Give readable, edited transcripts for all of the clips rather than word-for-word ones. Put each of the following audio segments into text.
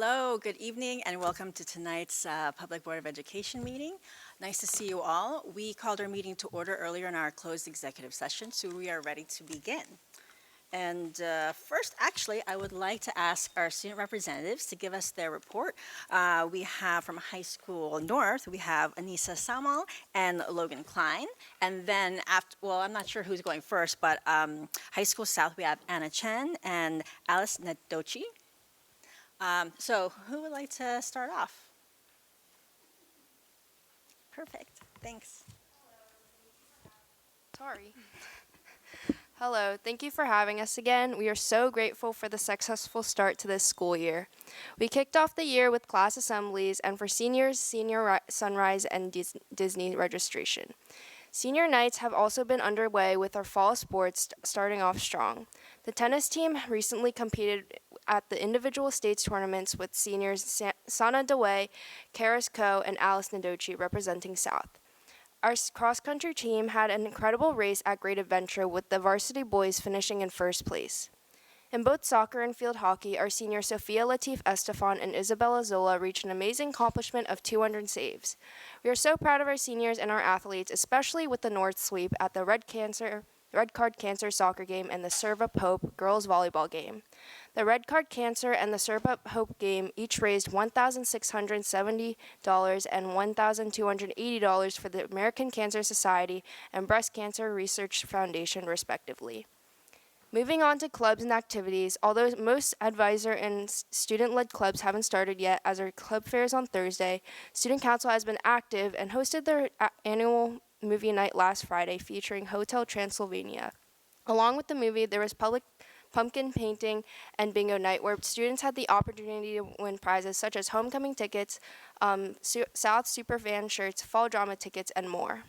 Hello, good evening, and welcome to tonight's Public Board of Education meeting. Nice to see you all. We called our meeting to order earlier in our closed executive session, so we are ready to begin. And first, actually, I would like to ask our student representatives to give us their report. We have from High School North, we have Anissa Samal and Logan Klein. And then after, well, I'm not sure who's going first, but High School South, we have Anna Chen and Alice Netochi. So who would like to start off? Perfect, thanks. Sorry. Hello, thank you for having us again. We are so grateful for the successful start to this school year. We kicked off the year with class assemblies and for seniors, sunrise and Disney registration. Senior nights have also been underway with our fall sports starting off strong. The tennis team recently competed at the individual states tournaments with seniors Sana DeWay, Karis Ko, and Alice Ndochi representing South. Our cross-country team had an incredible race at Great Adventure with the varsity boys finishing in first place. In both soccer and field hockey, our seniors Sophia Latif Estefan and Isabella Zola reached an amazing accomplishment of 200 saves. We are so proud of our seniors and our athletes, especially with the North sweep at the Red Card Cancer soccer game and the Serve Up Hope girls volleyball game. The Red Card Cancer and the Serve Up Hope game each raised $1,670 and $1,280 for the American Cancer Society and Breast Cancer Research Foundation, respectively. Moving on to clubs and activities, although most advisor and student-led clubs haven't started yet as our club fair is on Thursday, Student Council has been active and hosted their annual movie night last Friday featuring Hotel Transylvania. Along with the movie, there was public pumpkin painting and bingo night where students had the opportunity to win prizes such as homecoming tickets, South Superfan shirts, fall drama tickets, and more.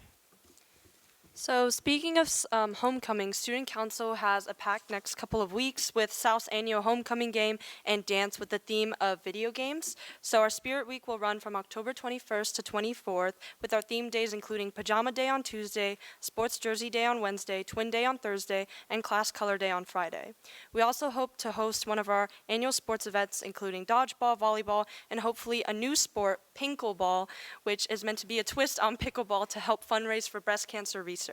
So speaking of homecoming, Student Council has a packed next couple of weeks with South's annual homecoming game and dance with the theme of video games. So our Spirit Week will run from October 21st to 24th with our theme days including Pajama Day on Tuesday, Sports Jersey Day on Wednesday, Twin Day on Thursday, and Class Color Day on Friday. We also hope to host one of our annual sports events including dodgeball, volleyball, and hopefully a new sport, pinkleball, which is meant to be a twist on pickleball to help fundraise for breast cancer research.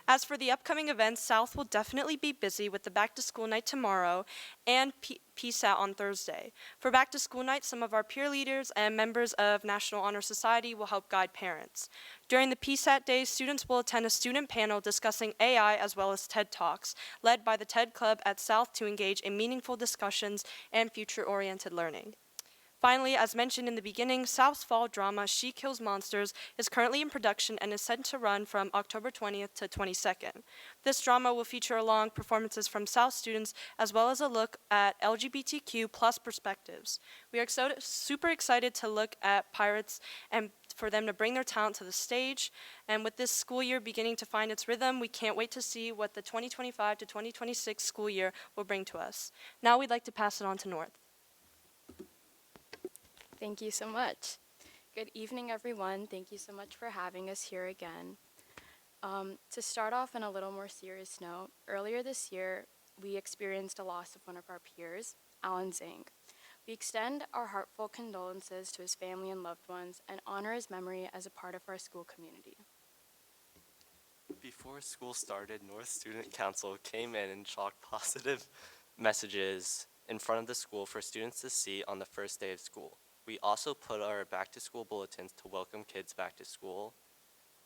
As for the upcoming events, South will definitely be busy with the Back to School Night tomorrow and PSAT on Thursday. For Back to School Night, some of our peer leaders and members of National Honor Society will help guide parents. During the PSAT days, students will attend a student panel discussing AI as well as TED Talks, led by the TED Club at South to engage in meaningful discussions and future-oriented learning. Finally, as mentioned in the beginning, South's fall drama, She Kills Monsters, is currently in production and is set to run from October 20th to 22nd. This drama will feature long performances from South students as well as a look at LGBTQ plus perspectives. We are super excited to look at pirates and for them to bring their talent to the stage. And with this school year beginning to find its rhythm, we can't wait to see what the 2025 to 2026 school year will bring to us. Now we'd like to pass it on to North. Thank you so much. Good evening, everyone. Thank you so much for having us here again. To start off on a little more serious note, earlier this year, we experienced a loss of one of our peers, Alan Zing. We extend our heartfelt condolences to his family and loved ones and honor his memory as a part of our school community. Before school started, North Student Council came in and chalked positive messages in front of the school for students to see on the first day of school. We also put our back-to-school bulletins to welcome kids back to school.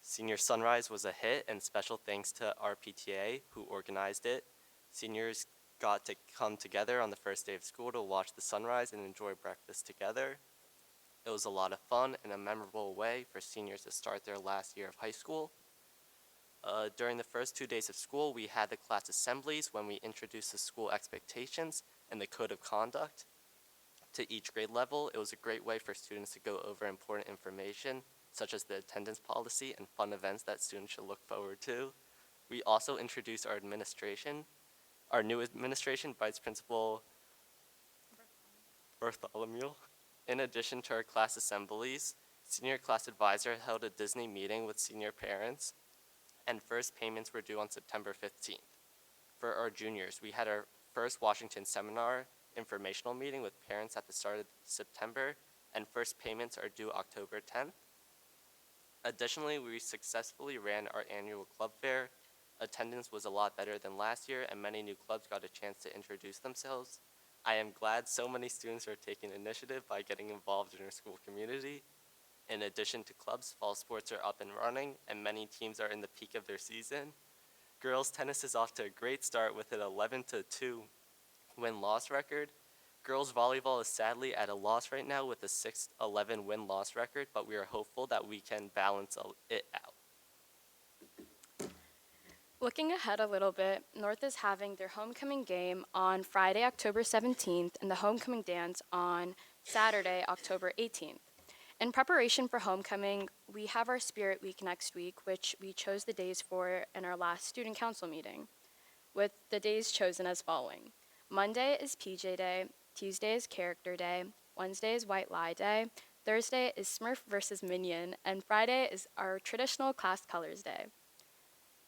Senior Sunrise was a hit, and special thanks to our PTA who organized it. Seniors got to come together on the first day of school to watch the sunrise and enjoy breakfast together. It was a lot of fun and a memorable way for seniors to start their last year of high school. During the first 2 days of school, we had the class assemblies when we introduced the school expectations and the code of conduct to each grade level. It was a great way for students to go over important information, such as the attendance policy and fun events that students should look forward to. We also introduced our new administration, Vice Principal Bartholomew. In addition to our class assemblies, Senior Class Advisor held a Disney meeting with senior parents, and first payments were due on September 15th. For our juniors, we had our first Washington seminar informational meeting with parents at the start of September, and first payments are due October 10th. Additionally, we successfully ran our annual club fair. Attendance was a lot better than last year, and many new clubs got a chance to introduce themselves. I am glad so many students are taking initiative by getting involved in our school community. In addition to clubs, fall sports are up and running, and many teams are in the peak of their season. Girls tennis is off to a great start with an 11-2 win-loss record. Girls volleyball is sadly at a loss right now with a 6-11 win-loss record, but we are hopeful that we can balance it out. Looking ahead a little bit, North is having their homecoming game on Friday, October 17th, and the homecoming dance on Saturday, October 18th. In preparation for homecoming, we have our Spirit Week next week, which we chose the days for in our last student council meeting, with the days chosen as following. Monday is PJ Day, Tuesday is Character Day, Wednesday is White Lie Day, Thursday is Smurf versus Minion, and Friday is our traditional class colors day.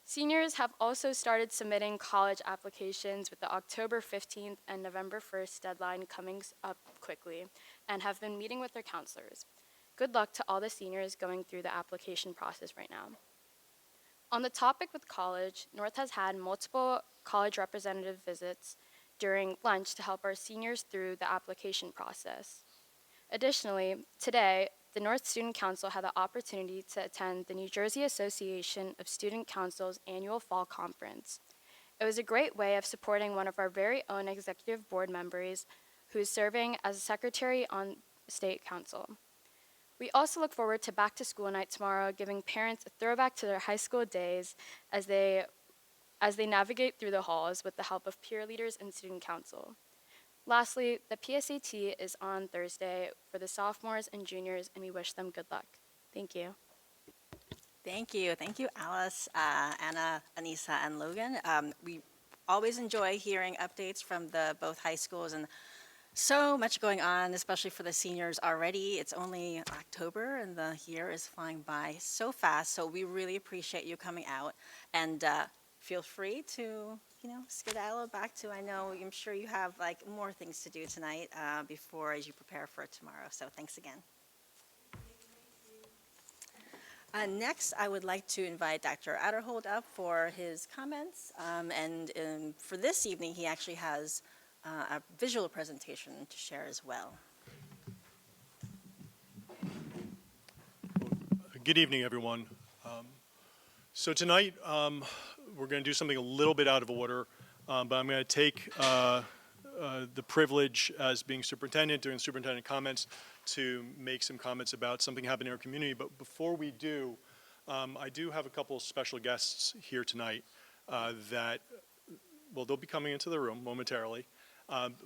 Seniors have also started submitting college applications with the October 15th and November 1st deadline coming up quickly and have been meeting with their counselors. Good luck to all the seniors going through the application process right now. On the topic with college, North has had multiple college representative visits during lunch to help our seniors through the application process. Additionally, today, the North Student Council had the opportunity to attend the New Jersey Association of Student Councils annual fall conference. It was a great way of supporting one of our very own executive board members who is serving as a secretary on state council. We also look forward to back to school night tomorrow, giving parents a throwback to their high school days as they navigate through the halls with the help of peer leaders and student council. Lastly, the PSAT is on Thursday for the sophomores and juniors, and we wish them good luck. Thank you. Thank you. Thank you, Alice, Anna, Anissa, and Logan. We always enjoy hearing updates from both high schools, and so much going on, especially for the seniors already. It's only October, and the year is flying by so fast, so we really appreciate you coming out, and feel free to, skedaddle back to, I'm sure you have more things to do tonight as you prepare for tomorrow, so thanks again. Next, I would like to invite Dr. Adderhold up for his comments. For this evening, he actually has a visual presentation to share as well. Good evening, everyone. So tonight, we're going to do something a little bit out of order, but I'm going to take the privilege as being superintendent, during superintendent comments, to make some comments about something happening in our community. But before we do, I do have a couple special guests here tonight they'll be coming into the room momentarily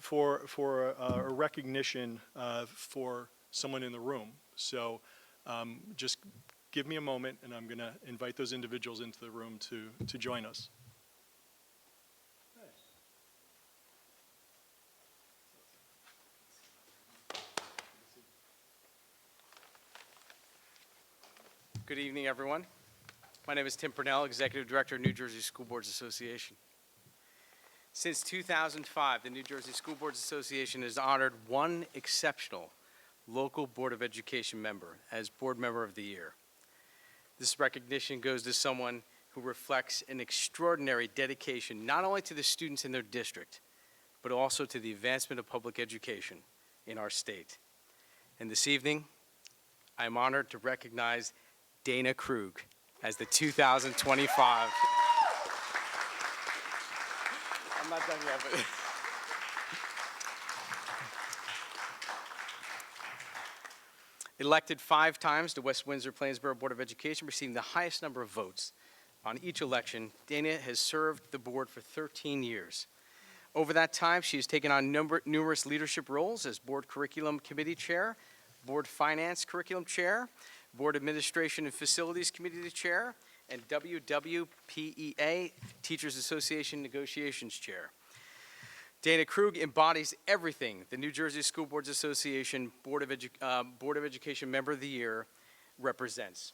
for a recognition for someone in the room. So just give me a moment, and I'm going to invite those individuals into the room to join us. Good evening, everyone. My name is Tim Purnell, Executive Director of New Jersey School Boards Association. Since 2005, the New Jersey School Boards Association has honored one exceptional local Board of Education member as Board Member of the Year. This recognition goes to someone who reflects an extraordinary dedication not only to the students in their district, but also to the advancement of public education in our state. And this evening, I am honored to recognize Dana Krug as the 2025. I'm not done yet, but elected 5 times to West Windsor-Plainsboro Board of Education, receiving the highest number of votes on each election, Dana has served the board for 13 years. Over that time, she has taken on numerous leadership roles as Board Curriculum Committee Chair, Board Finance Curriculum Chair, Board Administration and Facilities Committee Chair, and WWPEA Teachers Association Negotiations Chair. Dana Krug embodies everything the New Jersey School Boards Association Board of Education Member of the Year represents.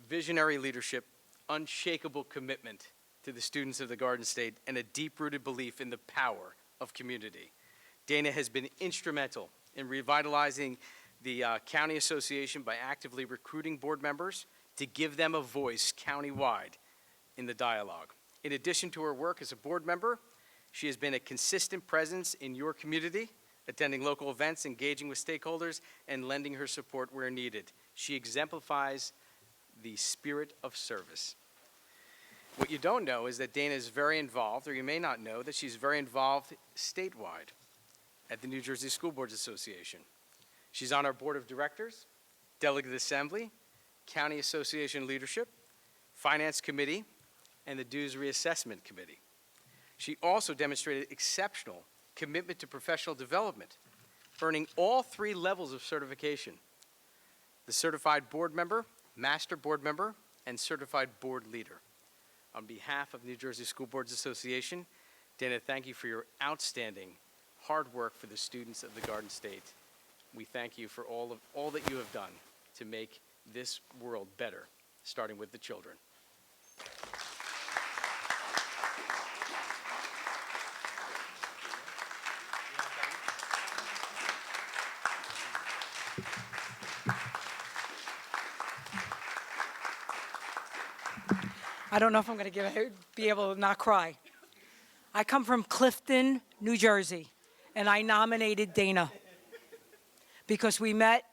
Visionary leadership, unshakable commitment to the students of the Garden State, and a deep-rooted belief in the power of community. Dana has been instrumental in revitalizing the County Association by actively recruiting board members to give them a voice countywide in the dialogue. In addition to her work as a board member, she has been a consistent presence in your community, attending local events, engaging with stakeholders, and lending her support where needed. She exemplifies the spirit of service. What you don't know is that Dana is very involved, or you may not know that she's very involved statewide at the New Jersey School Boards Association. She's on our board of directors, delegate assembly, county association leadership, finance committee, and the dues reassessment committee. She also demonstrated exceptional commitment to professional development, earning all 3 levels of certification: the certified board member, master board member, and certified board leader. On behalf of New Jersey School Boards Association, Dana, thank you for your outstanding hard work for the students of the Garden State. We thank you for all that you have done to make this world better, starting with the children. I don't know if I'm going to be able to not cry. I come from Clifton, New Jersey, and I nominated Dana because we met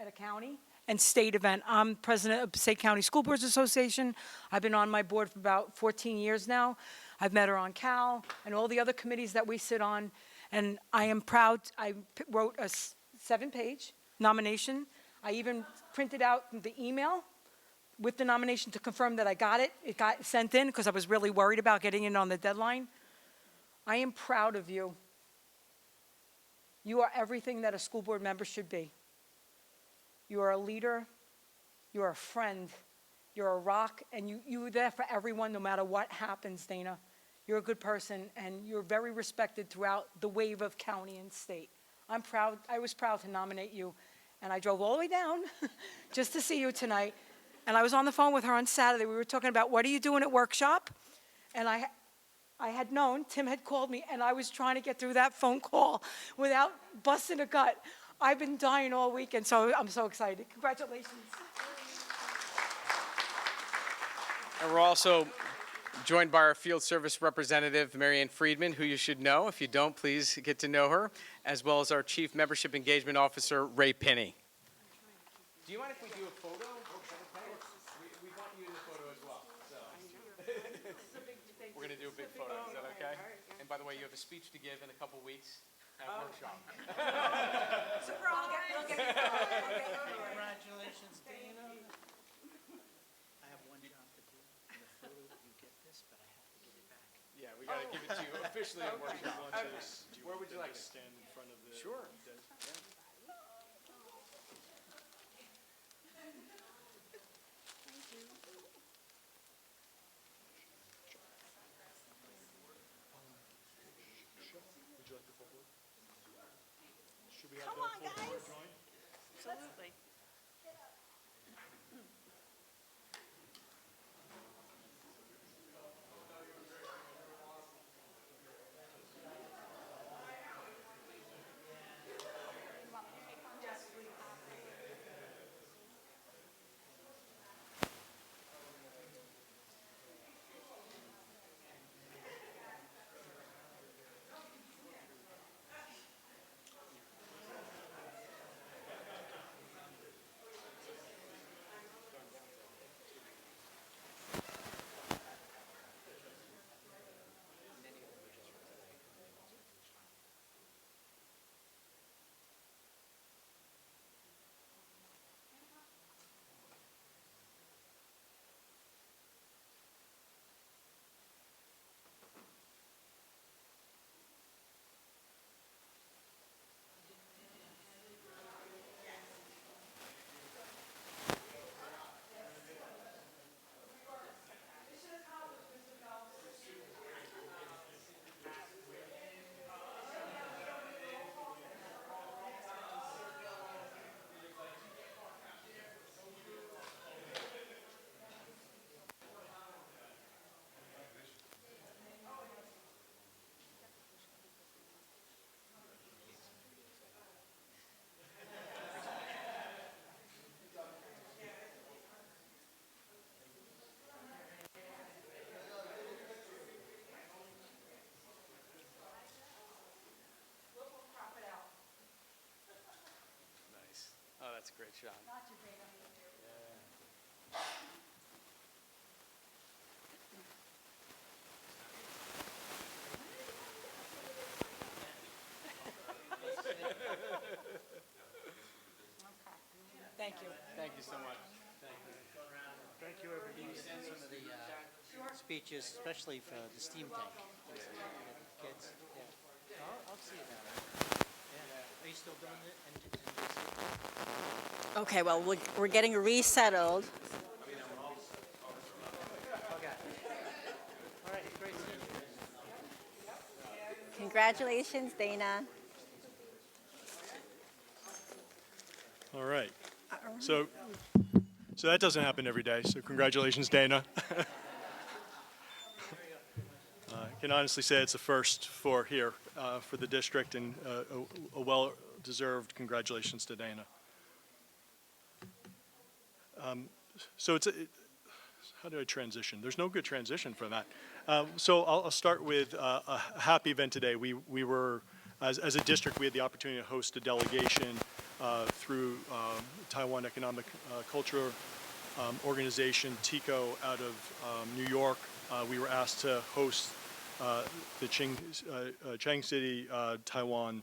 at a county and state event. I'm president of State County School Boards Association. I've been on my board for about 14 years now. I've met her on Cal and all the other committees that we sit on, and I am proud. I wrote a 7-page nomination. I even printed out the email with the nomination to confirm that I got it. It got sent in because I was really worried about getting in on the deadline. I am proud of you. You are everything that a school board member should be. You are a leader, you are a friend, you're a rock, and you're there for everyone no matter what happens, Dana. You're a good person, and you're very respected throughout the wave of county and state. I'm proud. I was proud to nominate you, and I drove all the way down just to see you tonight. And I was on the phone with her on Saturday. We were talking about what are you doing at workshop? And I had known, Tim had called me, and I was trying to get through that phone call without busting a gut. I've been dying all week, and so I'm so excited. Congratulations. And we're also joined by our field service representative, Marianne Friedman, who you should know. If you don't, please get to know her, as well as our Chief Membership Engagement Officer, Ray Pinney. Do you mind if we do a photo? We want you in the photo as well. So. We're going to do a big photo. Is that okay? And by the way, you have a speech to give in a couple weeks at workshop. Congratulations, Dana. I have one job to do. In the photo, you get this, but I have to give it back. Yeah, we got to give it to you officially at workshop. Where would you like to stand in front of the? Sure. Should we have Come on, the full board guys. join? Absolutely. That's a great shot. Thank you. Thank you so much. Thank you, everybody. Some of the speeches, especially for the steam tank. Kids, yeah. I'll see you down there. Yeah. Are you still doing it? Okay, well, we're getting resettled. Okay. All right, great seeing you. Congratulations, Dana. All right. So that doesn't happen every day. So congratulations, Dana. I can honestly say it's a first for here, for the district, and a well-deserved congratulations to Dana. How do I transition? There's no good transition for that. So I'll start with a happy event today. We were, as a district, we had the opportunity to host a delegation through Taiwan Economic Culture organization, TICO, out of New York. We were asked to host the Chiang City, Taiwan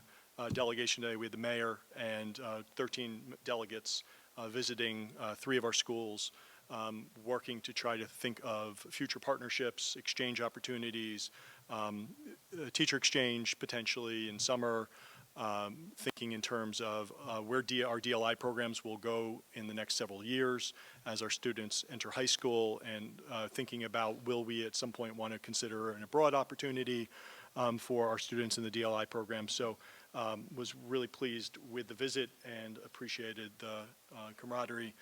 delegation today. We had the mayor and 13 delegates visiting 3 of our schools, working to try to think of future partnerships, exchange opportunities, teacher exchange potentially in summer, thinking in terms of where our DLI programs will go in the next several years as our students enter high school, and thinking about will we at some point want to consider an abroad opportunity for our students in the DLI program. So was really pleased with the visit and appreciated the camaraderie.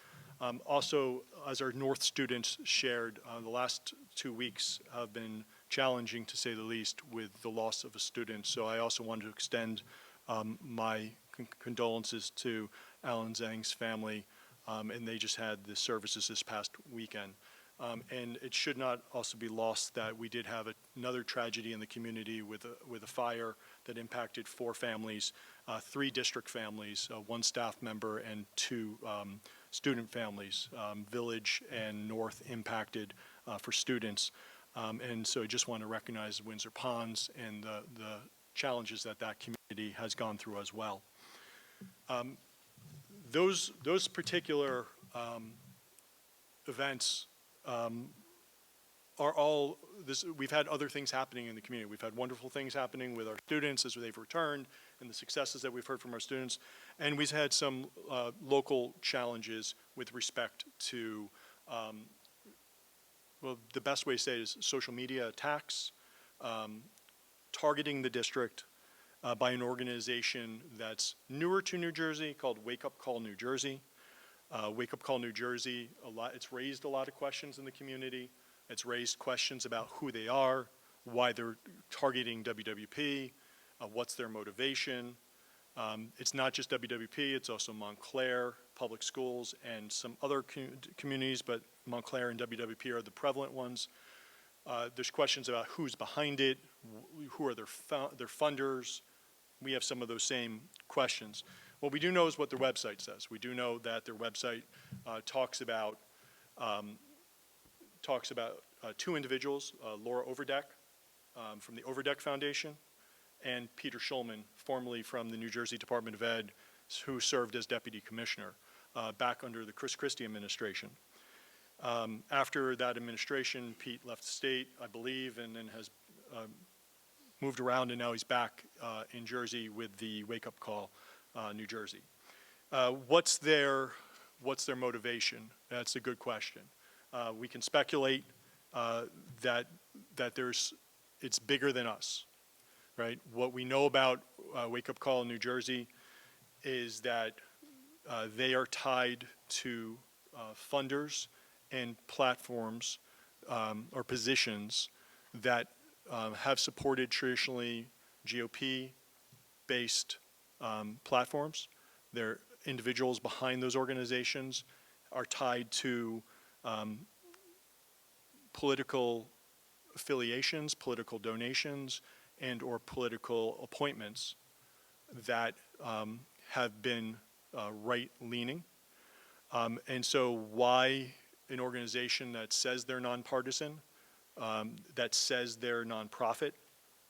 Also, as our North students shared, the last 2 weeks have been challenging, to say the least, with the loss of a student. So I also wanted to extend my condolences to Alan Zhang's family, and they just had the services this past weekend. And it should not also be lost that we did have another tragedy in the community with a fire that impacted 4 families, 3 district families, 1 staff member, and 2 student families, Village and North impacted for students. And so I just want to recognize Windsor Ponds and the challenges that community has gone through as well. Those particular events are all this. We've had other things happening in the community. We've had wonderful things happening with our students as they've returned, and the successes that we've heard from our students. And we've had some local challenges with respect to, well, the best way to say it is social media attacks, targeting the district by an organization that's newer to New Jersey called Wake Up Call New Jersey. Wake Up Call New Jersey, it's raised a lot of questions in the community. It's raised questions about who they are, why they're targeting WWP, what's their motivation. It's not just WWP, it's also Montclair Public Schools and some other communities, but Montclair and WWP are the prevalent ones. There's questions about who's behind it, who are their funders. We have some of those same questions. What we do know is what their website says. We do know that their website talks about 2 individuals, Laura Overdeck from the Overdeck Foundation, and Peter Schulman, formerly from the New Jersey Department of Ed, who served as deputy commissioner back under the Chris Christie administration. After that administration, Pete left the state, I believe, and then has moved around, and now he's back in Jersey with the Wake Up Call New Jersey. What's their motivation? That's a good question. We can speculate that it's bigger than us, right? What we know about Wake Up Call in New Jersey is that they are tied to funders and platforms or positions that have supported traditionally GOP-based platforms. Their individuals behind those organizations are tied to political affiliations, political donations, and or political appointments that have been right-leaning And so why an organization that says they're nonpartisan, that says they're nonprofit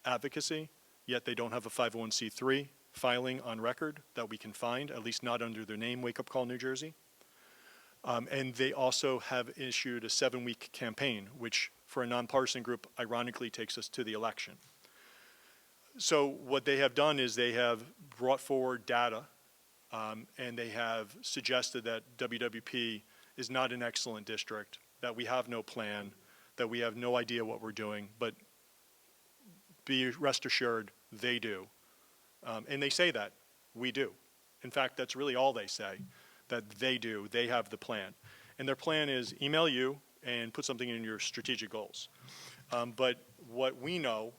advocacy, yet they don't have a 501c3 filing on record that we can find, at least not under their name, Wake Up Call New Jersey. And they also have issued a 7-week campaign, which for a nonpartisan group, ironically, takes us to the election. So what they have done is they have brought forward data, and they have suggested that WWP is not an excellent district, that we have no plan, that we have no idea what we're doing, but be rest assured, they do. And they say that, we do. In fact, that's really all they say, that they do, they have the plan. And their plan is email you and put something in your strategic goals. But what we know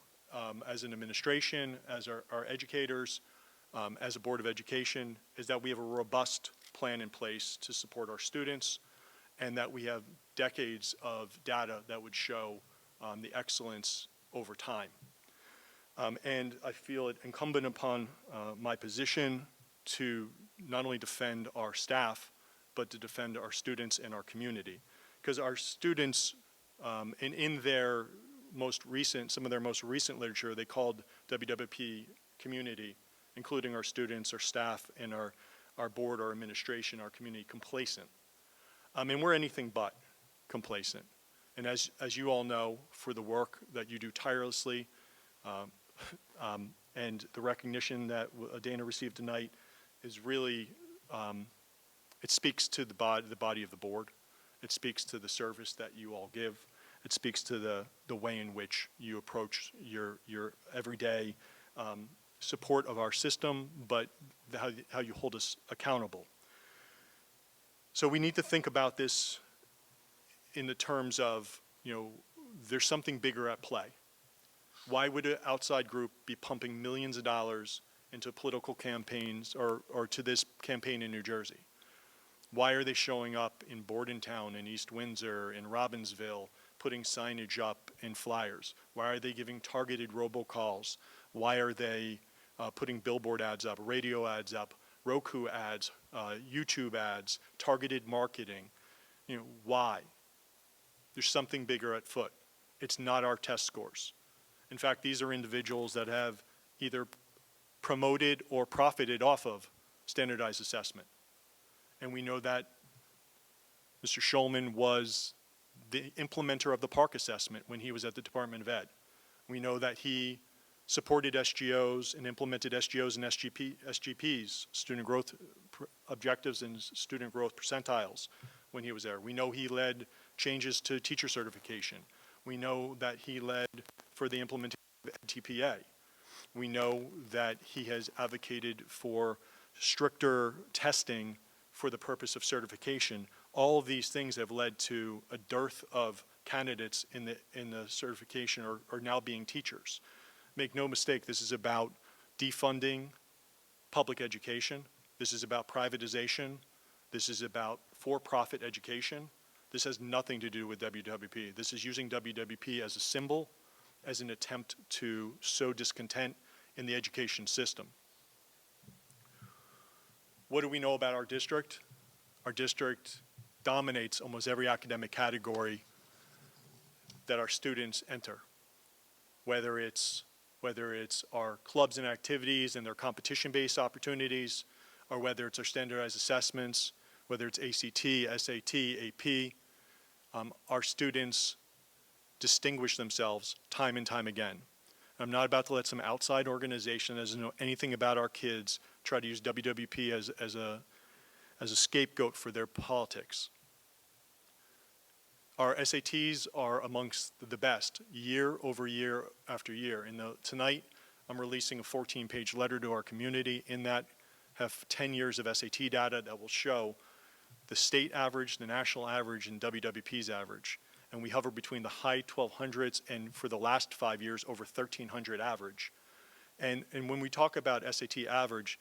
as an administration, as our educators, as a Board of Education, is that we have a robust plan in place to support our students, and that we have decades of data that would show the excellence over time. And I feel it incumbent upon my position to not only defend our staff, but to defend our students and our community. Because our students, in their most recent, some of their most recent literature, they called WWP community, including our students, our staff, and our board, our administration, our community, complacent. And we're anything but complacent. And as you all know, for the work that you do tirelessly, and the recognition that Dana received tonight is really, it speaks to the body of the board. It speaks to the service that you all give. It speaks to the way in which you approach your everyday support of our system, but how you hold us accountable. So we need to think about this in the terms of, there's something bigger at play. Why would an outside group be pumping millions of dollars into political campaigns or to this campaign in New Jersey? Why are they showing up in Bordentown, in East Windsor, in Robbinsville, putting signage up in flyers? Why are they giving targeted robocalls? Why are they putting billboard ads up, radio ads up, Roku ads, YouTube ads, targeted marketing? Why? There's something bigger at foot. It's not our test scores. In fact, these are individuals that have either promoted or profited off of standardized assessment. And we know that Mr. Schulman was the implementer of the Park assessment when he was at the Department of Ed. We know that he supported SGOs and implemented SGOs and SGPs, student growth objectives and student growth percentiles, when he was there. We know he led changes to teacher certification. We know that he led for the implementation of TPA. We know that he has advocated for stricter testing for the purpose of certification. All of these things have led to a dearth of candidates in the certification or now being teachers. Make no mistake, this is about defunding public education. This is about privatization. This is about for-profit education. This has nothing to do with WWP. This is using WWP as a symbol, as an attempt to sow discontent in the education system. What do we know about our district? Our district dominates almost every academic category that our students enter, whether it's our clubs and activities and their competition-based opportunities, or whether it's our standardized assessments, whether it's ACT, SAT, AP. Our students distinguish themselves time and time again. I'm not about to let some outside organization that doesn't know anything about our kids try to use WWP as a scapegoat for their politics. Our SATs are amongst the best year over year after year. And tonight, I'm releasing a 14-page letter to our community. In that, have 10 years of SAT data that will show the state average, the national average, and WWP's average. And we hover between the high 1200s and for the last 5 years, over 1300 average. And when we talk about SAT average,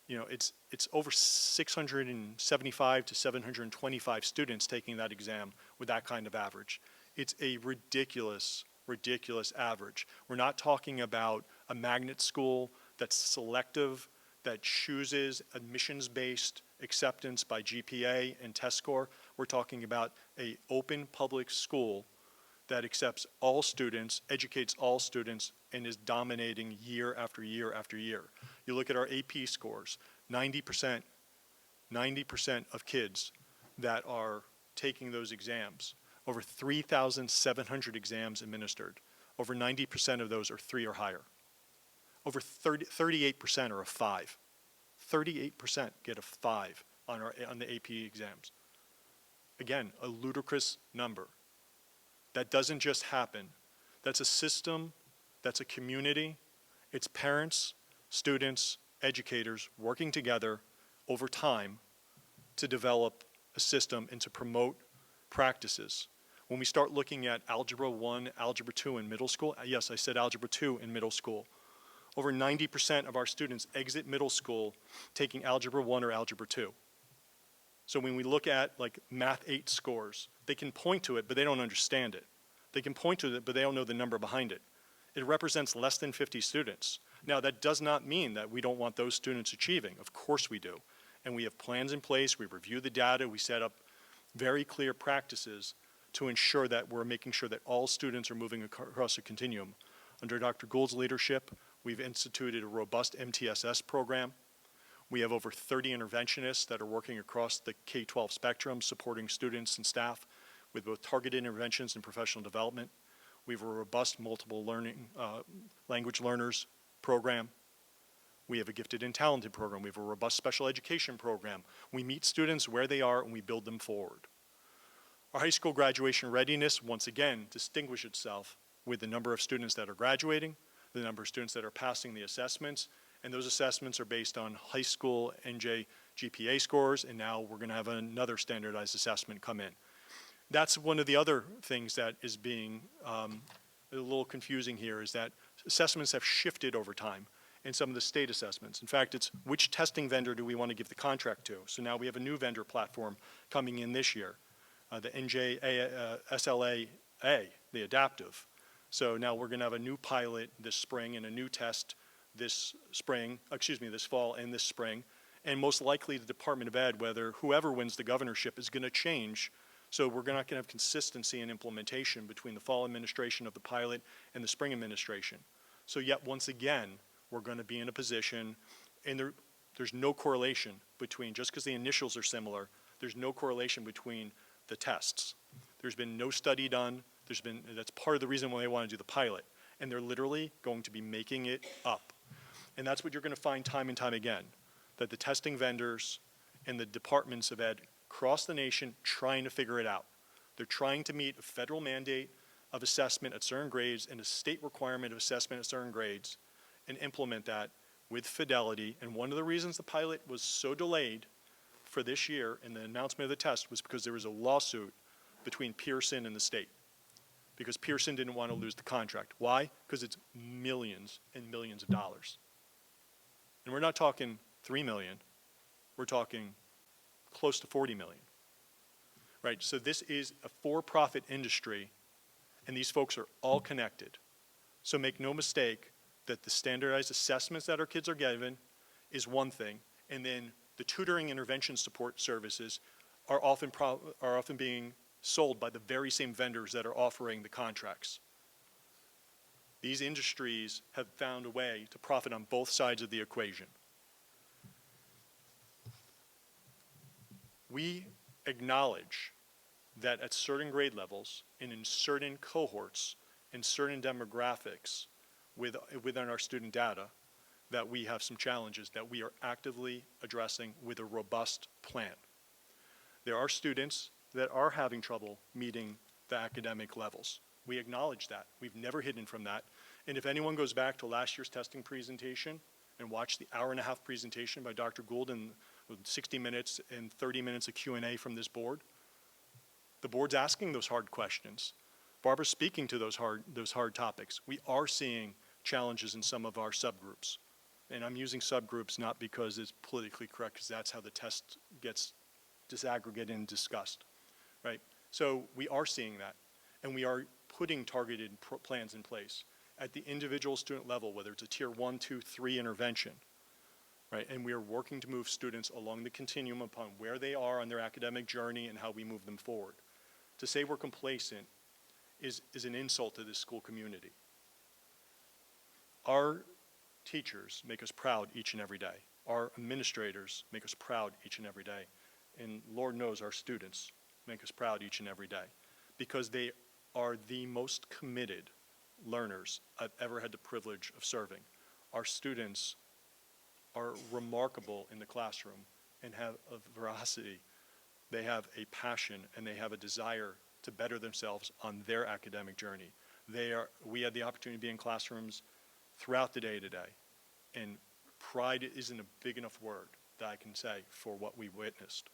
it's over 675 to 725 students taking that exam with that kind of average. It's a ridiculous, ridiculous average. We're not talking about a magnet school that's selective, that chooses admissions-based acceptance by GPA and test score. We're talking about an open public school that accepts all students, educates all students, and is dominating year after year after year. You look at our AP scores, 90% of kids that are taking those exams, over 3,700 exams administered, over 90% of those are 3 or higher. Over 38% are a 5. 38% get a 5 on the AP exams. Again, a ludicrous number. That doesn't just happen. That's a system, that's a community. It's parents, students, educators working together over time to develop a system and to promote practices. When we start looking at Algebra 1, Algebra 2 in middle school, yes, I said Algebra 2 in middle school, over 90% of our students exit middle school taking Algebra 1 or Algebra 2. So when we look at like Math 8 scores, they can point to it, but they don't understand it. They can point to it, but they don't know the number behind it. It represents less than 50 students. Now, that does not mean that we don't want those students achieving. Of course we do. And we have plans in place. We review the data. We set up very clear practices to ensure that we're making sure that all students are moving across a continuum. Under Dr. Gould's leadership, we've instituted a robust MTSS program. We have over 30 interventionists that are working across the K-12 spectrum, supporting students and staff with both targeted interventions and professional development. We have a robust multiple learning, language learners program. We have a gifted and talented program. We have a robust special education program. We meet students where they are and we build them forward. Our high school graduation readiness, once again, distinguishes itself with the number of students that are graduating, the number of students that are passing the assessments, and those assessments are based on high school NJ GPA scores, and now we're going to have another standardized assessment come in. That's one of the other things that is being a little confusing here, is that assessments have shifted over time in some of the state assessments. In fact, it's which testing vendor do we want to give the contract to? So now we have a new vendor platform coming in this year, the SLA-A, the adaptive. So now we're going to have a new pilot this spring and a new test this fall and this spring. And most likely the Department of Ed, whoever wins the governorship, is going to change. So we're not going to have consistency in implementation between the fall administration of the pilot and the spring administration. So yet once again, we're going to be in a position, and there's no correlation between, just because the initials are similar, there's no correlation between the tests. There's been no study done. That's part of the reason why they want to do the pilot. And they're literally going to be making it up. And that's what you're going to find time and time again, that the testing vendors and the departments of ed across the nation trying to figure it out. They're trying to meet a federal mandate of assessment at certain grades and a state requirement of assessment at certain grades and implement that with fidelity. And one of the reasons the pilot was so delayed for this year and the announcement of the test was because there was a lawsuit between Pearson and the state, because Pearson didn't want to lose the contract. Why? Because it's millions and millions of dollars. And we're not talking 3 million, we're talking close to 40 million, right? So this is a for-profit industry, and these folks are all connected. So make no mistake that the standardized assessments that our kids are given is one thing, and then the tutoring intervention support services are often being sold by the very same vendors that are offering the contracts. These industries have found a way to profit on both sides of the equation. We acknowledge that at certain grade levels and in certain cohorts, in certain demographics within our student data, that we have some challenges that we are actively addressing with a robust plan. There are students that are having trouble meeting the academic levels. We acknowledge that. We've never hidden from that. And if anyone goes back to last year's testing presentation and watched the hour-and-a-half presentation by Dr. Gould and 60 minutes and 30 minutes of Q&A from this board, the board's asking those hard questions. Barbara's speaking to those hard topics. We are seeing challenges in some of our subgroups. And I'm using subgroups not because it's politically correct, because that's how the test gets disaggregated and discussed, right? So we are seeing that, and we are putting targeted plans in place at the individual student level, whether it's a tier 1, 2, 3 intervention. right? And we are working to move students along the continuum upon where they are on their academic journey and how we move them forward. To say we're complacent is an insult to this school community. Our teachers make us proud each and every day. Our administrators make us proud each and every day. And Lord knows our students make us proud each and every day because they are the most committed learners I've ever had the privilege of serving. Our students are remarkable in the classroom and have a veracity. They have a passion and they have a desire to better themselves on their academic journey. We had the opportunity to be in classrooms throughout the day today, and pride isn't a big enough word that I can say for what we witnessed.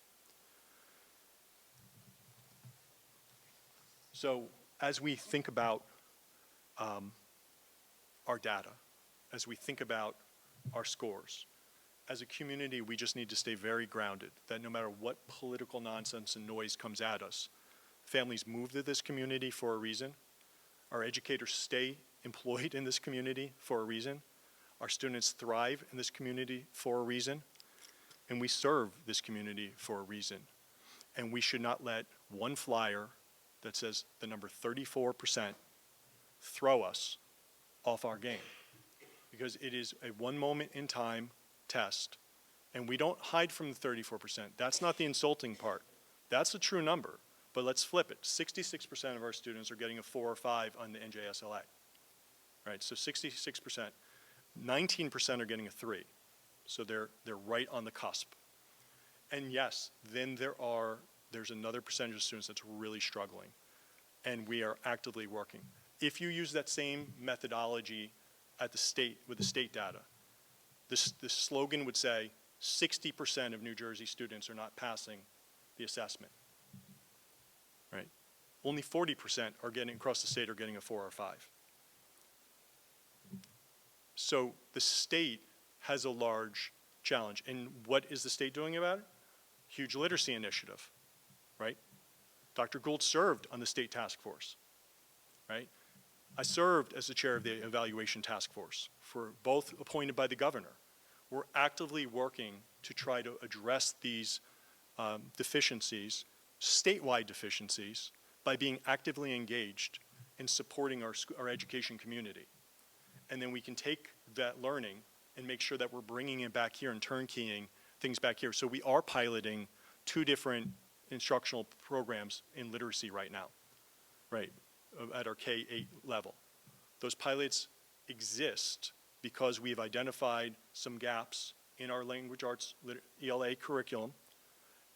So as we think about our data, as we think about our scores, as a community, we just need to stay very grounded, that no matter what political nonsense and noise comes at us, families move to this community for a reason. Our educators stay employed in this community for a reason. Our students thrive in this community for a reason. And we serve this community for a reason. And we should not let one flyer that says the number 34% throw us off our game. Because it is a one moment in time test. And we don't hide from the 34%. That's not the insulting part. That's the true number. But let's flip it. 66% of our students are getting a 4 or 5 on the NJSLA. Right, so 66%. 19% are getting a 3. So they're right on the cusp. And yes, then there's another percentage of students that's really struggling. And we are actively working. If you use that same methodology at the state, with the state data, this slogan would say 60% of New Jersey students are not passing the assessment. Right? Only 40% are getting, across the state, are getting a 4 or 5. So the state has a large challenge. And what is the state doing about it? Huge literacy initiative, right? Dr. Gould served on the state task force, right? I served as the chair of the evaluation task force, for both appointed by the governor. We're actively working to try to address these deficiencies, statewide deficiencies, by being actively engaged in supporting our education community. And then we can take that learning and make sure that we're bringing it back here and turnkeying things back here. So we are piloting 2 different instructional programs in literacy right now, right, at our K-8 level. Those pilots exist because we've identified some gaps in our language arts ELA curriculum,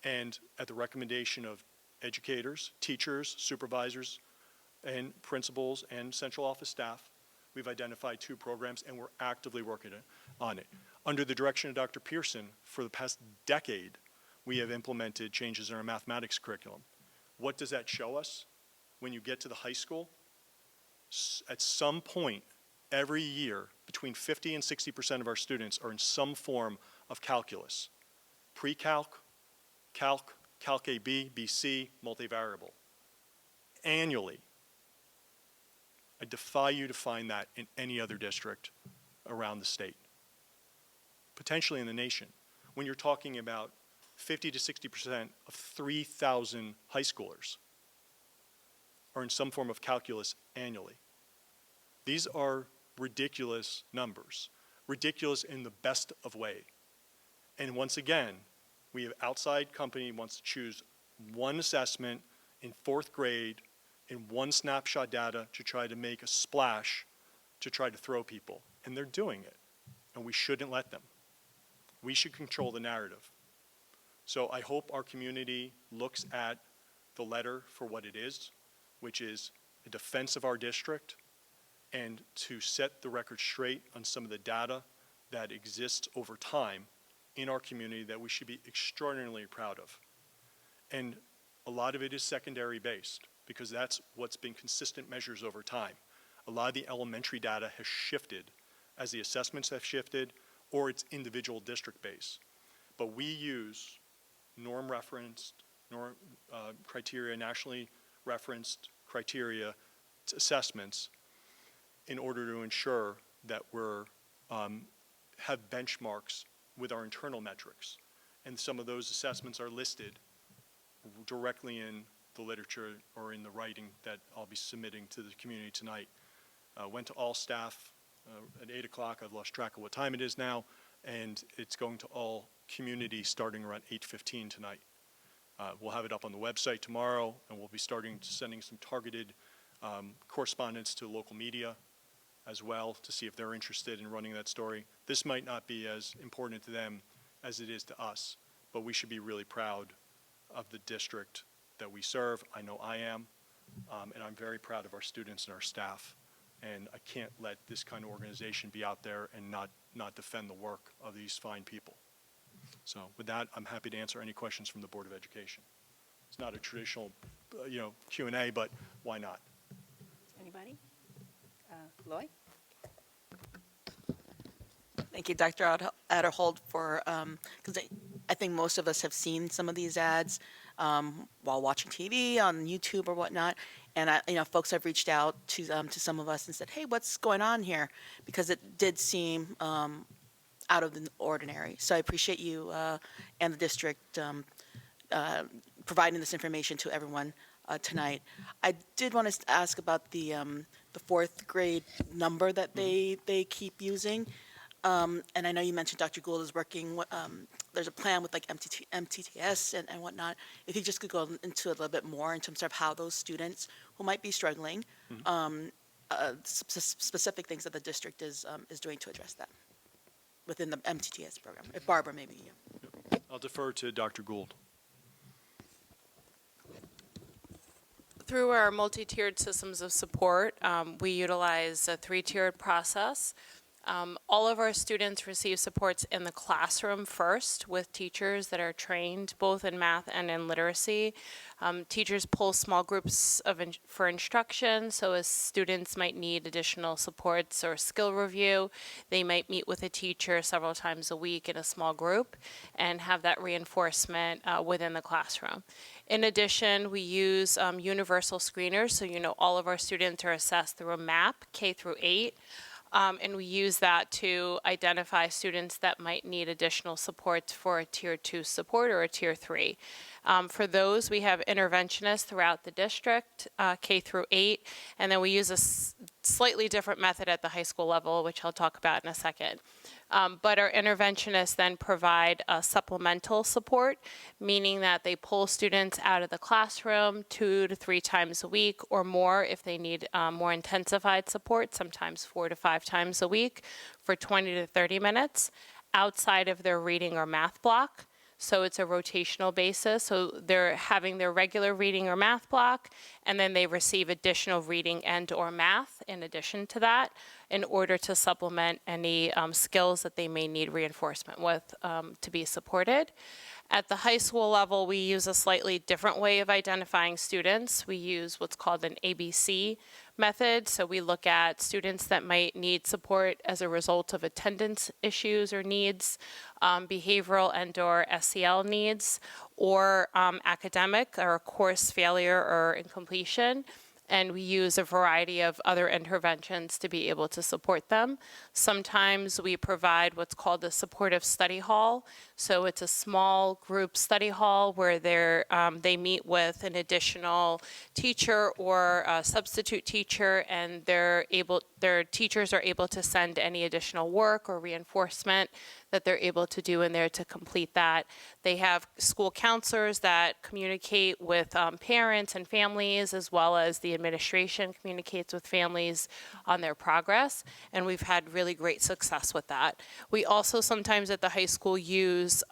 and at the recommendation of educators, teachers, supervisors, and principals, and central office staff, we've identified 2 programs, and we're actively working on it. Under the direction of Dr. Pearson, for the past decade, we have implemented changes in our mathematics curriculum. What does that show us? When you get to the high school, at some point every year, between 50 and 60% of our students are in some form of calculus. Pre-calc, calc, calc AB, BC, multivariable. Annually. I defy you to find that in any other district around the state, potentially in the nation. When you're talking about 50 to 60% of 3,000 high schoolers are in some form of calculus annually. These are ridiculous numbers, ridiculous in the best of way. And once again, we have outside company wants to choose one assessment in 4th grade in one snapshot data to try to make a splash to try to throw people. And they're doing it. And we shouldn't let them. We should control the narrative. So I hope our community looks at the letter for what it is, which is a defense of our district, and to set the record straight on some of the data that exists over time in our community that we should be extraordinarily proud of. And a lot of it is secondary based, because that's what's been consistent measures over time. A lot of the elementary data has shifted as the assessments have shifted, or it's individual district based. But we use norm referenced, criteria, nationally referenced criteria assessments in order to ensure that we're have benchmarks with our internal metrics. And some of those assessments are listed directly in the literature or in the writing that I'll be submitting to the community tonight. Went to all staff at 8 o'clock. I've lost track of what time it is now. And it's going to all community starting around 8:15 tonight. We'll have it up on the website tomorrow, and we'll be sending some targeted correspondence to local media as well to see if they're interested in running that story. This might not be as important to them as it is to us, but we should be really proud of the district that we serve. I know I am, and I'm very proud of our students and our staff. And I can't let this kind of organization be out there and not defend the work of these fine people. So with that, I'm happy to answer any questions from the Board of Education. It's not a traditional, Q&A, but why not? Anybody? Loy? Thank you, Dr. Adderhold, for, because I think most of us have seen some of these ads while watching TV, on YouTube or whatnot. And folks have reached out to some of us and said, hey, what's going on here? Because it did seem out of the ordinary. So I appreciate you and the district providing this information to everyone tonight. I did want to ask about the fourth grade number that they keep using. And I know you mentioned Dr. Gould is working, there's a plan with like MTTS and whatnot. If you just could go into a little bit more in terms of how those students who might be struggling, specific things that the district is doing to address that within the MTTS program. If Barbara, maybe you. I'll defer to Dr. Gould. Through our multi-tiered systems of support, we utilize a 3-tiered process. All of our students receive supports in the classroom first with teachers that are trained both in math and in literacy. Teachers pull small groups for instruction, so as students might need additional supports or skill review, they might meet with a teacher several times a week in a small group and have that reinforcement within the classroom. In addition, we use universal screeners, so all of our students are assessed through a map, K through 8. And we use that to identify students that might need additional support for a Tier 2 support or a Tier 3. For those, we have interventionists throughout the district, K through 8, and then we use a slightly different method at the high school level, which I'll talk about in a second. But our interventionists then provide supplemental support, meaning that they pull students out of the classroom 2 to 3 times a week or more if they need more intensified support, sometimes 4 to 5 times a week for 20 to 30 minutes outside of their reading or math block. So it's a rotational basis. So they're having their regular reading or math block, and then they receive additional reading and or math in addition to that in order to supplement any skills that they may need reinforcement with to be supported. At the high school level, we use a slightly different way of identifying students. We use what's called an ABC method. So we look at students that might need support as a result of attendance issues or needs, behavioral and or SEL needs, or academic or course failure or incompletion. And we use a variety of other interventions to be able to support them. Sometimes we provide what's called a supportive study hall. So it's a small group study hall where they meet with an additional teacher or a substitute teacher, and their teachers are able to send any additional work or reinforcement that they're able to do in there to complete that. They have school counselors that communicate with parents and families, as well as the administration communicates with families on their progress, and we've had really great success with that. We also sometimes at the high school use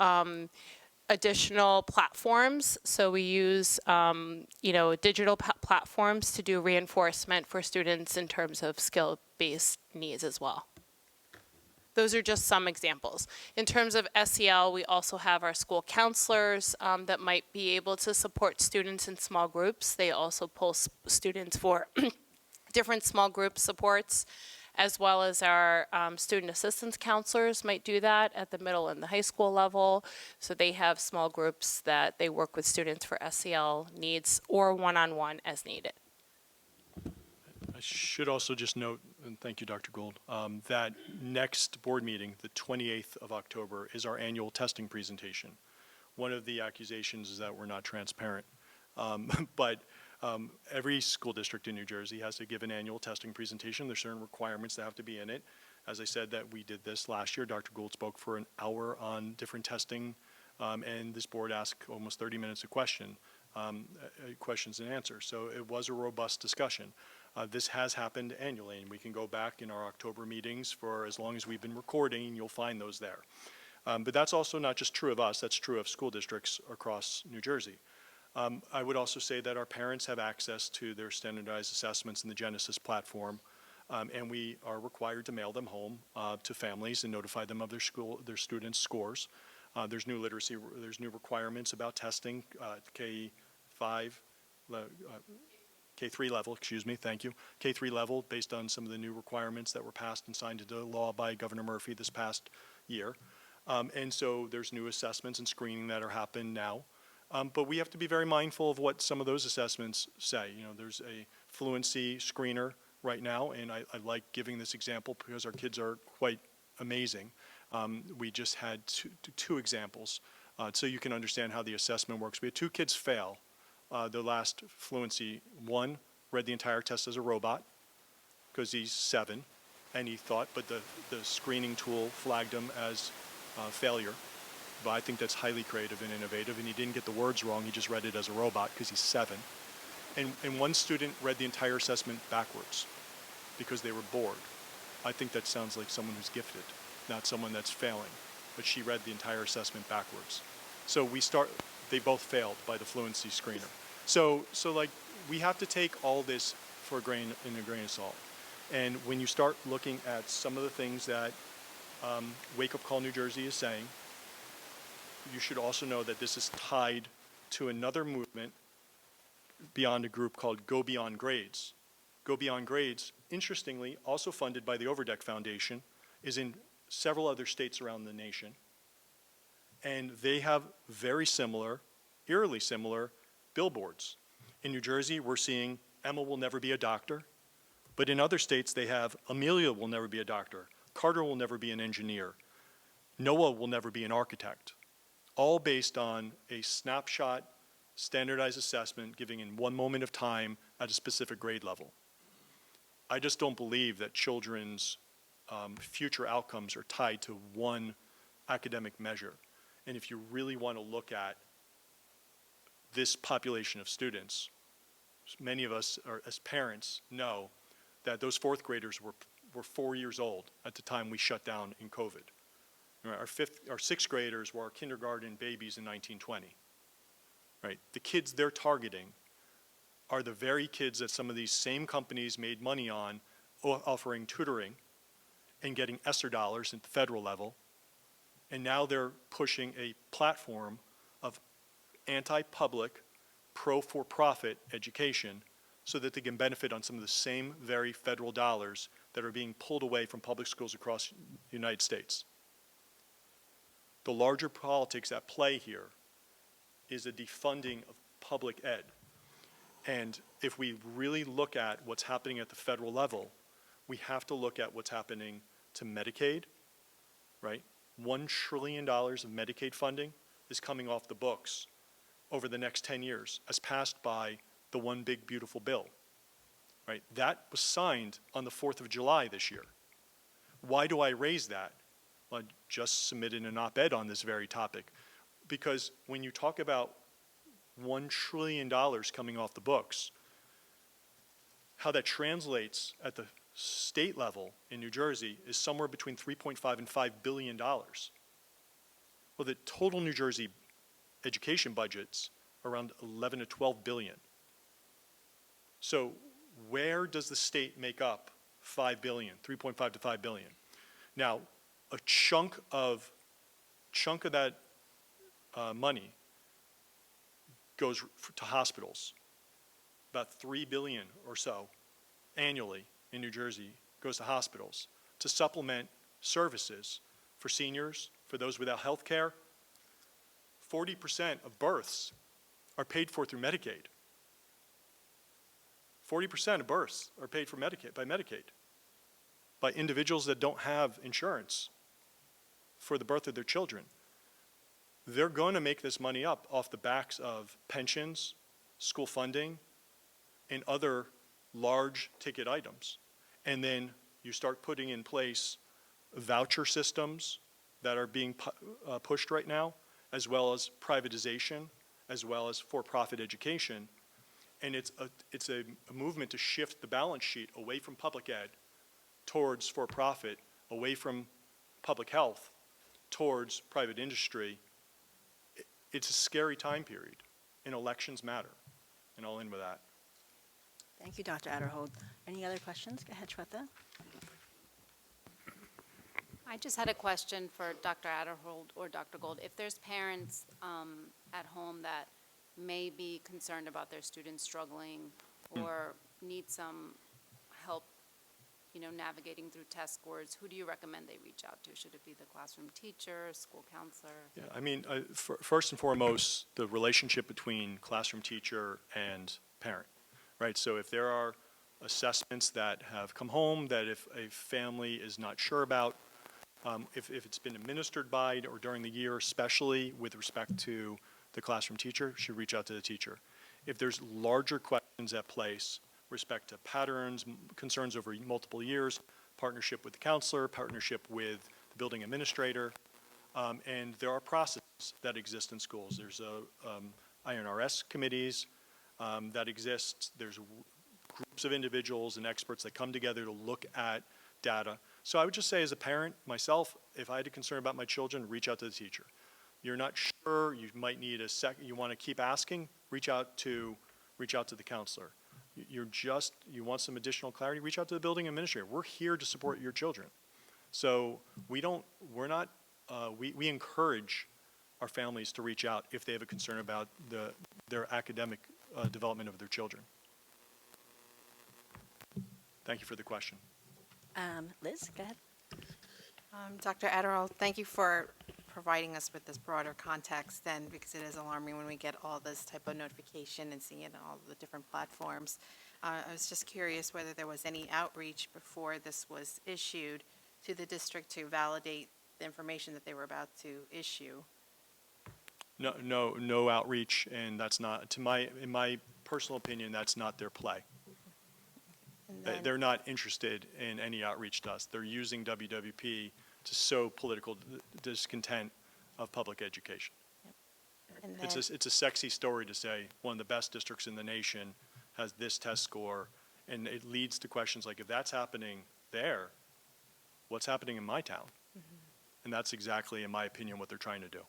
additional platforms. So we use, digital platforms to do reinforcement for students in terms of skill-based needs as well. Those are just some examples. In terms of SEL, we also have our school counselors that might be able to support students in small groups. They also pull students for different small group supports, as well as our student assistance counselors might do that at the middle and the high school level. So they have small groups that they work with students for SEL needs or one-on-one as needed. I should also just note, and thank you, Dr. Gould, that next board meeting, the 28th of October, is our annual testing presentation. One of the accusations is that we're not transparent. But every school district in New Jersey has to give an annual testing presentation. There's certain requirements that have to be in it. As I said, that we did this last year. Dr. Gould spoke for an hour on different testing, and this board asked almost 30 minutes of questions and answers. So it was a robust discussion. This has happened annually, and we can go back in our October meetings for as long as we've been recording, and you'll find those there. But that's also not just true of us, that's true of school districts across New Jersey. I would also say that our parents have access to their standardized assessments in the Genesis platform, and we are required to mail them home to families and notify them of their students' scores. There's new requirements about testing, K3 level, excuse me, thank you. K3 level, based on some of the new requirements that were passed and signed into law by Governor Murphy this past year. And so there's new assessments and screening that are happening now. But we have to be very mindful of what some of those assessments say. You know, there's a fluency screener right now, and I like giving this example because our kids are quite amazing. We just had two examples, so you can understand how the assessment works. We had 2 kids fail the last fluency. One read the entire test as a robot because he's 7, and he thought, but the screening tool flagged him as failure. But I think that's highly creative and innovative, and he didn't get the words wrong, he just read it as a robot because he's 7. And one student read the entire assessment backwards because they were bored. I think that sounds like someone who's gifted, not someone that's failing, but she read the entire assessment backwards. So they both failed by the fluency screener. So like, we have to take all this in a grain of salt. And when you start looking at some of the things that Wake Up Call New Jersey is saying, you should also know that this is tied to another movement beyond a group called Go Beyond Grades. Go Beyond Grades, interestingly, also funded by the Overdeck Foundation, is in several other states around the nation. And they have very similar, eerily similar, billboards. In New Jersey, we're seeing Emma will never be a doctor. But in other states, they have Amelia will never be a doctor. Carter will never be an engineer. Noah will never be an architect. All based on a snapshot, standardized assessment giving in one moment of time at a specific grade level. I just don't believe that children's future outcomes are tied to one academic measure. And if you really want to look at this population of students, many of us as parents know that those 4th graders were 4 years old at the time we shut down in COVID. Our 6th graders were our kindergarten babies in 1920. Right? The kids they're targeting are the very kids that some of these same companies made money on offering tutoring and getting ESSER dollars at the federal level. And now they're pushing a platform of anti-public, pro-for-profit education so that they can benefit on some of the same very federal dollars that are being pulled away from public schools across the United States. The larger politics at play here is a defunding of public ed. And if we really look at what's happening at the federal level, we have to look at what's happening to Medicaid, right? $1 trillion of Medicaid funding is coming off the books over the next 10 years as passed by the One Big Beautiful Bill, right? That was signed on the 4th of July this year. Why do I raise that? Well, I just submitted an op-ed on this very topic. Because when you talk about $1 trillion coming off the books, how that translates at the state level in New Jersey is somewhere between $3.5 and $5 billion. Well, the total New Jersey education budget's around 11 to 12 billion. So where does the state make up 5 billion, 3.5 to 5 billion? Now, a chunk of that money goes to hospitals. About 3 billion or so annually in New Jersey goes to hospitals to supplement services for seniors, for those without health care. 40% of births are paid for through Medicaid. 40% of births are paid for Medicaid, by individuals that don't have insurance for the birth of their children. They're going to make this money up off the backs of pensions, school funding, and other large ticket items. And then you start putting in place voucher systems that are being pushed right now, as well as privatization, as well as for-profit education. And it's a movement to shift the balance sheet away from public ed towards for-profit, away from public health towards private industry. It's a scary time period, and elections matter. And I'll end with that. Thank you, Dr. Adderhold. Any other questions? Go ahead, Shweta. I just had a question for Dr. Adderhold or Dr. Gold. If there's parents at home that may be concerned about their students struggling or need some help, navigating through test scores, who do you recommend they reach out to? Should it be the classroom teacher, school counselor? Yeah, I mean, first and foremost, the relationship between classroom teacher and parent, right? So if there are assessments that have come home that if a family is not sure about, if it's been administered by or during the year, especially with respect to the classroom teacher, should reach out to the teacher. If there's larger questions at place, respect to patterns, concerns over multiple years, partnership with the counselor, partnership with the building administrator, and there are processes that exist in schools. There's INRS committees that exist. There's groups of individuals and experts that come together to look at data. So I would just say as a parent, myself, if I had a concern about my children, reach out to the teacher. You're not sure, you might need a second, you want to keep asking, reach out to the counselor. You want some additional clarity, reach out to the building administrator. We're here to support your children. So we encourage our families to reach out if they have a concern about their academic development of their children. Thank you for the question. Liz, go ahead. Dr. Adderall, thank you for providing us with this broader context then, because it is alarming when we get all this type of notification and seeing it on all the different platforms. I was just curious whether there was any outreach before this was issued to the district to validate the information that they were about to issue. No outreach, and that's not, in my personal opinion, that's not their play. They're not interested in any outreach to us. They're using WWP to sow political discontent of public education. And then, It's a sexy story to say one of the best districts in the nation has this test score, and it leads to questions like, if that's happening there, what's happening in my town? And that's exactly, in my opinion, what they're trying to do.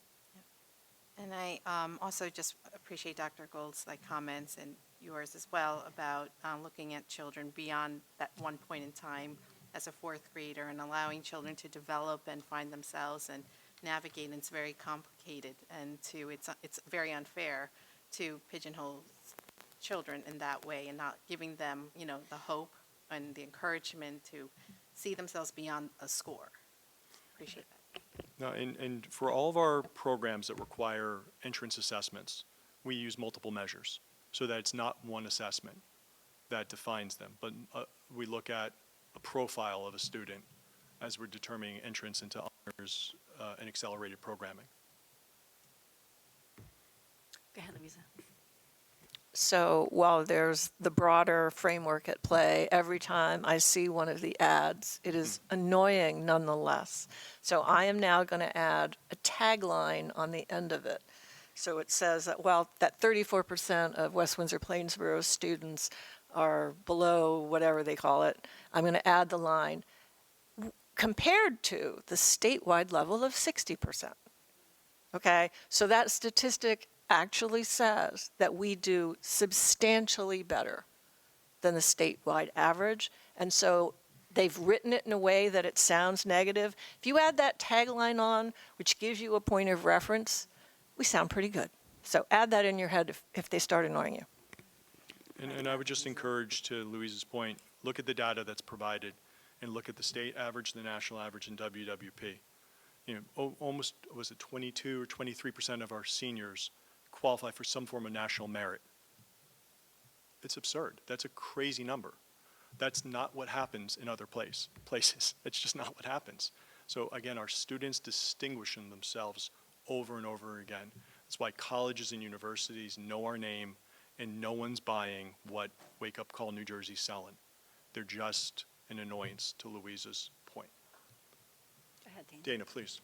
and I also just appreciate Dr. Gold's comments and yours as well about looking at children beyond that one point in time as a fourth grader and allowing children to develop and find themselves and navigate. And it's very complicated, and it's very unfair to pigeonhole children in that way and not giving them, the hope and the encouragement to see themselves beyond a score. Appreciate that. No, and for all of our programs that require entrance assessments, we use multiple measures so that it's not one assessment that defines them, but we look at a profile of a student as we're determining entrance into honors and accelerated programming. Go ahead, Louisa. So while there's the broader framework at play, every time I see one of the ads, it is annoying nonetheless. So I am now going to add a tagline on the end of it. So it says that, that 34% of West Windsor-Plainsboro students are below whatever they call it. I'm going to add the line, compared to the statewide level of 60%. Okay? So that statistic actually says that we do substantially better than the statewide average. And so they've written it in a way that it sounds negative. If you add that tagline on, which gives you a point of reference, we sound pretty good. So add that in your head if they start annoying you. And I would just encourage, to Louise's point, look at the data that's provided and look at the state average, the national average in WWP. Almost, was it 22 or 23% of our seniors qualify for some form of national merit. It's absurd. That's a crazy number. That's not what happens in other places. It's just not what happens. So again, our students distinguishing themselves over and over again. That's why colleges and universities know our name, and no one's buying what Wake Up Call New Jersey's selling. They're just an annoyance, to Louisa's point. Go ahead, Dana. Dana, please.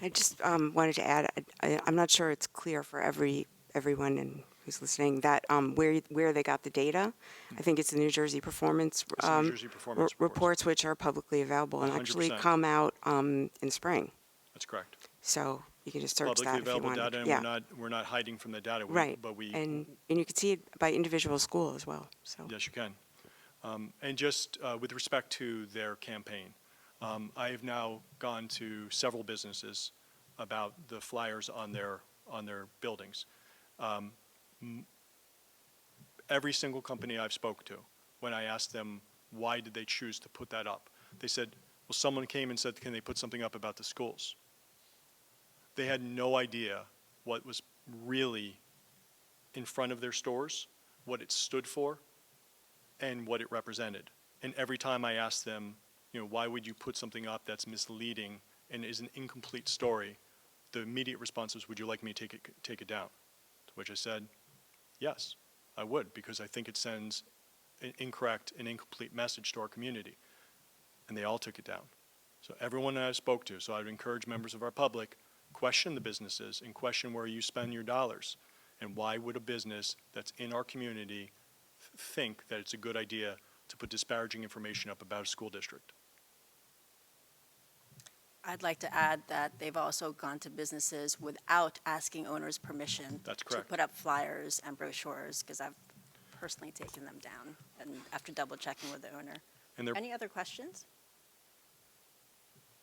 I just wanted to add, I'm not sure it's clear for everyone who's listening that where they got the data. I think it's the New Jersey Performance, It's the New Jersey Performance reports, which are publicly available and actually 100%. come out in spring. That's correct. So you can just search Publicly that if you available want. data, and Yeah, we're not hiding from the data. right. But we, and you can see it by individual school as well. So yes, you can. And just with respect to their campaign, I have now gone to several businesses about the flyers on their buildings. Every single company I've spoke to, when I asked them why did they choose to put that up, they said, well, someone came and said, can they put something up about the schools? They had no idea what was really in front of their stores, what it stood for, and what it represented. And every time I asked them, why would you put something up that's misleading and is an incomplete story, the immediate response was, would you like me to take it down? To which I said, yes, I would, because I think it sends an incorrect and incomplete message to our community. And they all took it down. So everyone that I spoke to, so I would encourage members of our public, question the businesses and question where you spend your dollars. And why would a business that's in our community think that it's a good idea to put disparaging information up about a school district? I'd like to add that they've also gone to businesses without asking owners' permission. That's To correct. put up flyers and brochures, because I've personally taken them down, and after double checking with the owner. And they're Any other questions?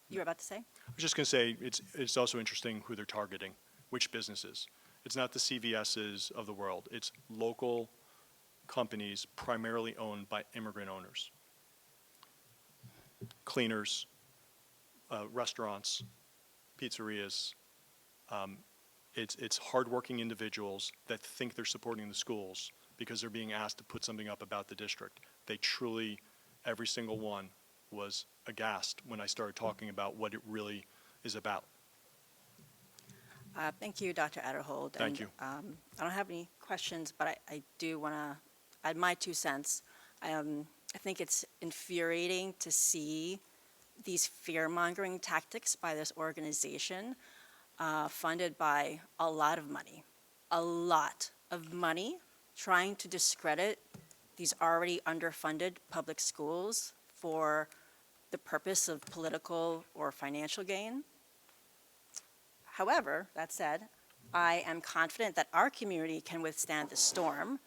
You were about to say? I was just going to say, it's also interesting who they're targeting, which businesses. It's not the CVS's of the world. It's local companies primarily owned by immigrant owners. Cleaners, restaurants, pizzerias. It's hardworking individuals that think they're supporting the schools because they're being asked to put something up about the district. They truly, every single one, was aghast when I started talking about what it really is about. Thank you, Dr. Adderhold. Thank you. I don't have any questions, but I do want to add my 2 cents. I think it's infuriating to see these fear-mongering tactics by this organization funded by a lot of money, trying to discredit these already underfunded public schools for the purpose of political or financial gain. However, that said, I am confident that our community can withstand the storm,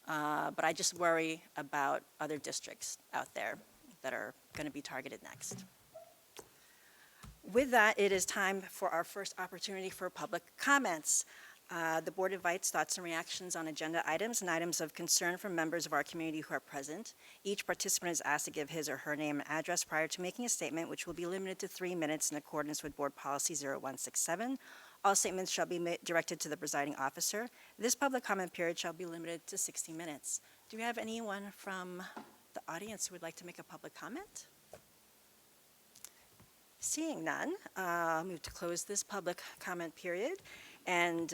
but I just worry about other districts out there that are going to be targeted next. With that, it is time for our first opportunity for public comments. The board invites thoughts and reactions on agenda items and items of concern from members of our community who are present. Each participant is asked to give his or her name and address prior to making a statement, which will be limited to 3 minutes in accordance with Board Policy 0167. All statements shall be directed to the presiding officer. This public comment period shall be limited to 60 minutes. Do we have anyone from the audience who would like to make a public comment? Seeing none, I'll move to close this public comment period. And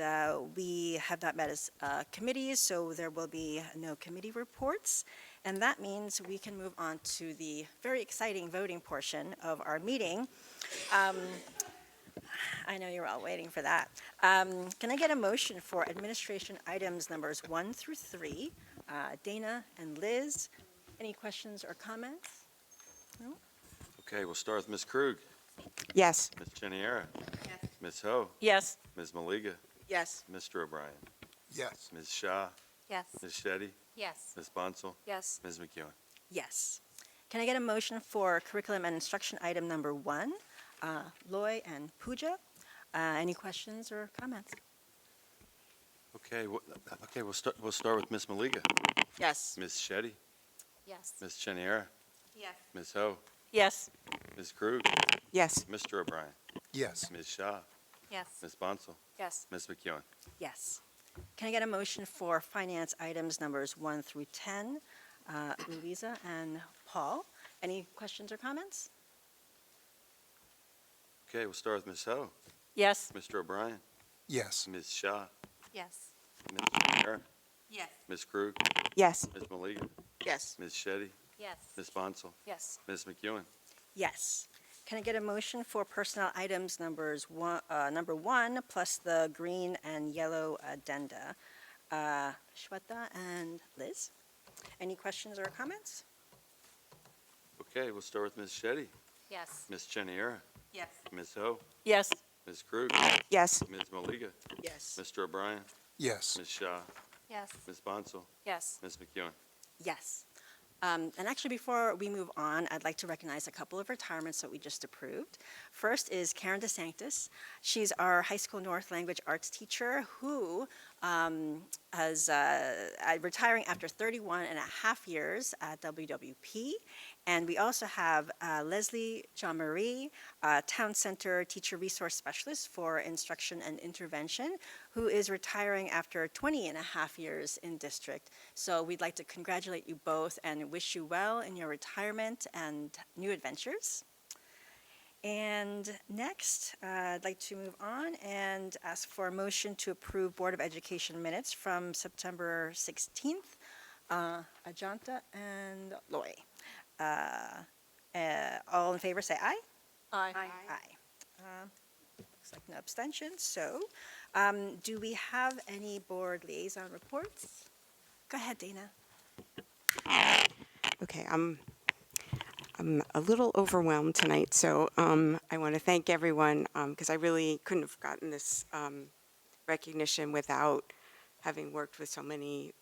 we have not met as committees, so there will be no committee reports. And that means we can move on to the very exciting voting portion of our meeting. I know you're all waiting for that. Can I get a motion for administration items numbers 1 through 3? Dana and Liz, any questions or comments? No? Okay, we'll start with Ms. Krug. yes. Ms. Cheniera. Yes. Ms. Ho. Yes. Ms. Maliga. Yes. Mr. O'Brien. Yes. Ms. Shaw. Yes. Ms. Shetty. Yes. Ms. Bonsall. Yes. Ms. McEwen. Yes. Can I get a motion for curriculum and instruction item number 1? Loy and Pooja, any questions or comments? Okay, we'll start with Ms. Maliga. Yes. Ms. Shetty. Yes. Ms. Cheniera. Yes. Ms. Ho. Yes. Ms. Krug. Yes. Mr. O'Brien. Yes. Ms. Shaw. Yes. Ms. Bonsall. Yes. Ms. McEwen. Yes. Can I get a motion for finance items numbers 1 through 10? Louisa and Paul, any questions or comments? Okay, we'll start with Ms. Ho. Yes. Mr. O'Brien. Yes. Ms. Shaw. Yes. Ms. O'Hara. Yes. Ms. Krug. Yes. Ms. Maliga. Yes. Ms. Shetty. Yes. Ms. Bonsall. Yes. Ms. McEwen. Yes. Can I get a motion for personnel items number 1 plus the green and yellow addenda? Shweta and Liz, any questions or comments? Okay, we'll start with Ms. Shetty. Yes. Ms. Cheniera. Yes. Ms. Ho. Yes. Ms. Krug. Yes. Ms. Maliga. Yes. Mr. O'Brien. Yes. Ms. Shaw. Yes. Ms. Bonsall. Yes. Ms. McEwen. Yes. And actually, before we move on, I'd like to recognize a couple of retirements that we just approved. First is Karen DeSanctis. She's our high school North Language Arts teacher who is retiring after 31 and a half years at WWP. And we also have Leslie Jean-Marie, Town Center Teacher Resource Specialist for Instruction and Intervention, who is retiring after 20 and a half years in district. So we'd like to congratulate you both and wish you well in your retirement and new adventures. And next, I'd like to move on and ask for a motion to approve Board of Education minutes from September 16th. Ajanta and Loy. All in favor, say aye. Aye. Aye. Looks like no abstentions. So, do we have any board liaison reports? Go ahead, Dana. Okay, I'm a little overwhelmed tonight, so I want to thank everyone because I really couldn't have gotten this recognition without having worked with so many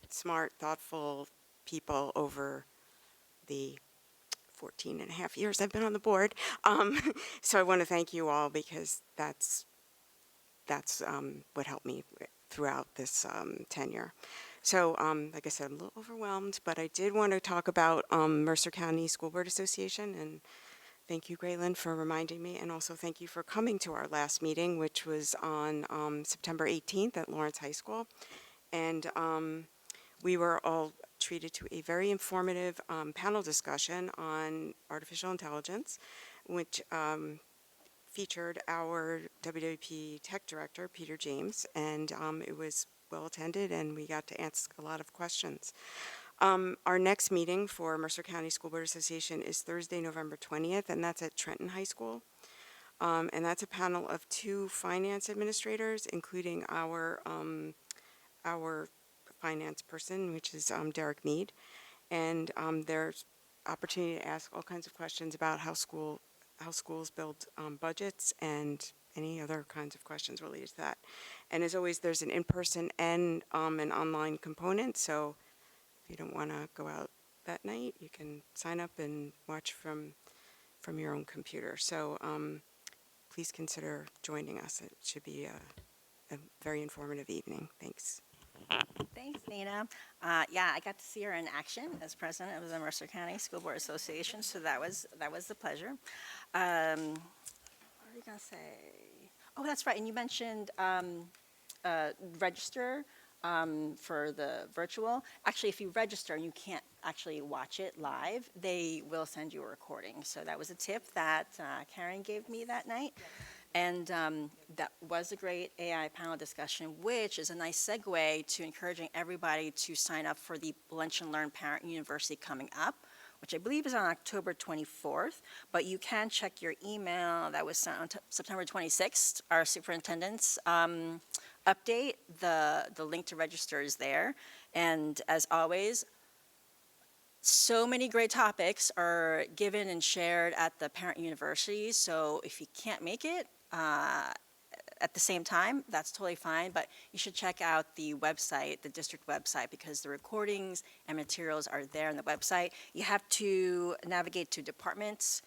smart, thoughtful people over the 14 and a half years I've been on the board. So I want to thank you all because that's what helped me throughout this tenure. So, like I said, I'm a little overwhelmed, but I did want to talk about Mercer County School Board Association, and thank you, Graylin, for reminding me, and also thank you for coming to our last meeting, which was on September 18th at Lawrence High School. And we were all treated to a very informative panel discussion on artificial intelligence, which featured our WWP Tech Director, Peter James, and it was well attended, and we got to ask a lot of questions. Our next meeting for Mercer County School Board Association is Thursday, November 20th, and that's at Trenton High School. And that's a panel of 2 finance administrators, including our finance person, which is Derek Mead. And there's opportunity to ask all kinds of questions about how schools build budgets and any other kinds of questions related to that. And as always, there's an in-person and an online component, so if you don't want to go out that night, you can sign up and watch from your own computer. So please consider joining us. It should be a very informative evening. Thanks. Thanks, Dana. Yeah, I got to see her in action as president of the Mercer County School Board Association, so that was a pleasure. What are you gonna say? Oh, that's right. And you mentioned register for the virtual. Actually, if you register and you can't actually watch it live, they will send you a recording. So that was a tip that Karen gave me that night. And that was a great AI panel discussion, which is a nice segue to encouraging everybody to sign up for the Lunch and Learn Parent University coming up, which I believe is on October 24th. But you can check your email that was sent on September 26th, our superintendent's update. The link to register is there. And as always, so many great topics are given and shared at the parent university. So if you can't make it at the same time, that's totally fine. But you should check out the website, the district website, because the recordings and materials are there on the website. You have to navigate to departments,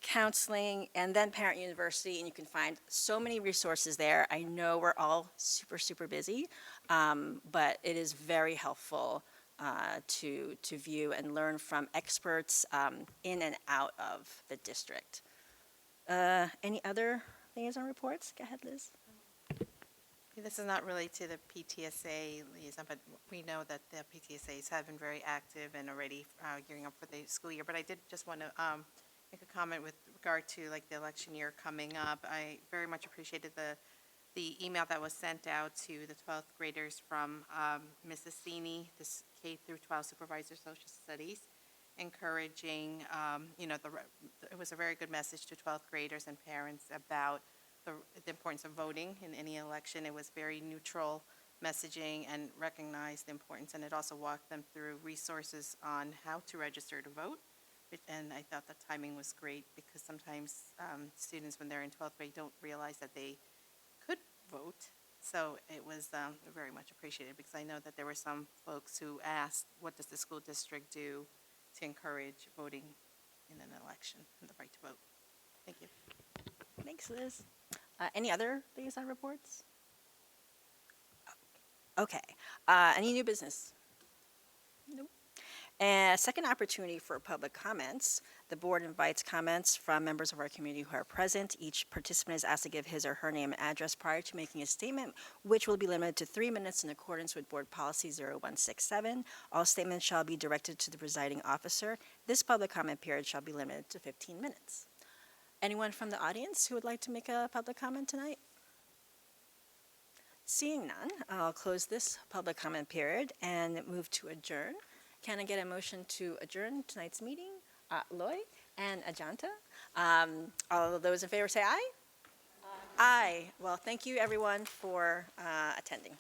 counseling, and then parent university, and you can find so many resources there. I know we're all super, super busy, but it is very helpful to view and learn from experts in and out of the district. Any other liaison reports? Go ahead, Liz. This is not really to the PTSA liaison, but we know that the PTSAs have been very active and already gearing up for the school year. But I did just want to make a comment with regard to like the election year coming up. I very much appreciated the email that was sent out to the 12th graders from Mrs. Sini, this K through 12 supervisor of social studies, encouraging, it was a very good message to 12th graders and parents about the importance of voting in any election. It was very neutral messaging and recognized the importance, and it also walked them through resources on how to register to vote. And I thought the timing was great because sometimes students, when they're in 12th grade, don't realize that they could vote. So it was very much appreciated because I know that there were some folks who asked, what does the school district do to encourage voting in an election and the right to vote? Thank you. Thanks, Liz. Any other liaison reports? Okay. Any new business? Nope. And second opportunity for public comments. The board invites comments from members of our community who are present. Each participant is asked to give his or her name and address prior to making a statement, which will be limited to 3 minutes in accordance with Board Policy 0167. All statements shall be directed to the presiding officer. This public comment period shall be limited to 15 minutes. Anyone from the audience who would like to make a public comment tonight? Seeing none, I'll close this public comment period and move to adjourn. Can I get a motion to adjourn tonight's meeting? Loy and Ajanta. All of those in favor say aye. Aye. Well, thank you everyone for attending.